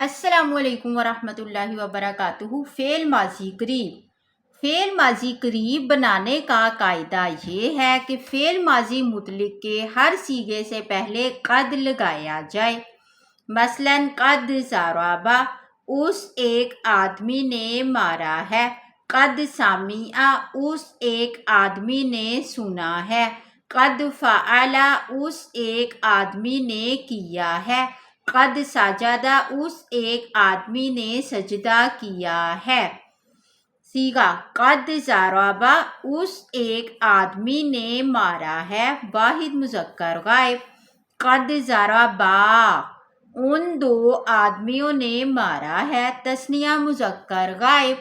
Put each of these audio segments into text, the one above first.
السلام علیکم ورحمۃ اللہ وبرکاتہ۔ فعل ماضی قریب۔ فعل ماضی قریب بنانے کا قاعدہ یہ ہے کہ فعل ماضی مطلق کے ہر صیغے سے پہلے قد لگایا جائے۔ مثلا قد ضرب، اس ایک آدمی نے مارا ہے۔ قد سمع، اس ایک آدمی نے سنا ہے۔ قد فعل، اس ایک آدمی نے کیا ہے۔ قد سجد، اس ایک آدمی نے سجدہ کیا ہے۔ صیغہ قد ضرب، اس ایک آدمی نے مارا ہے، واحد مذکر غائب۔ قد ضربا، ان دو آدمیوں نے مارا ہے، تثنیہ مذکر غائب۔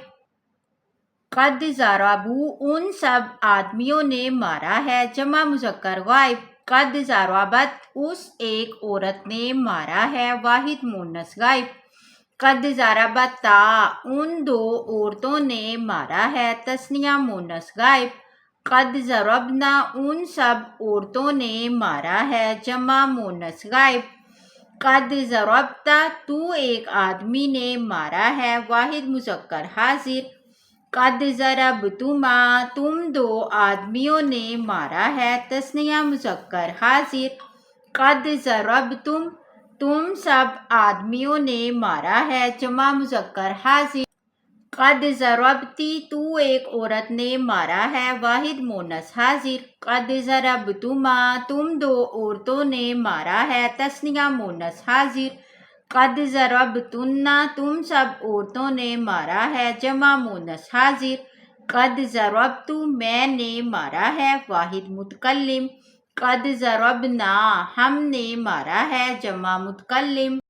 قد ضربوا، ان سب آدمیوں نے مارا ہے، جمع مذکر غائب۔ قد ضربت، اس ایک عورت نے مارا ہے، واحد مؤنث غائب۔ قد ضربتا، ان دو عورتوں نے مارا ہے، تثنیہ مؤنث غائب۔ قد ضربنا، ان سب عورتوں نے مارا ہے، جمع مؤنث غائب۔ قد ضربتا، تو ایک آدمی نے مارا ہے، واحد مذکر حاضر۔ قد ضربتما، تم دو آدمیوں نے مارا ہے، تثنیہ مذکر حاضر۔ قد ضربتم، تم سب آدمیوں نے مارا ہے، جمع مذکر حاضر۔ قد ضربتی، تو ایک عورت نے مارا ہے، واحد مؤنث حاضر۔ قد ضربتما، تم دو عورتوں نے مارا ہے، تثنیہ مؤنث حاضر۔ قد ضربتن، تم سب عورتوں نے مارا ہے، جمع مؤنث حاضر۔ قد ضربت، میں نے مارا ہے، واحد متکلم۔ قد ضربنا، ہم نے مارا ہے، جمع متکلم۔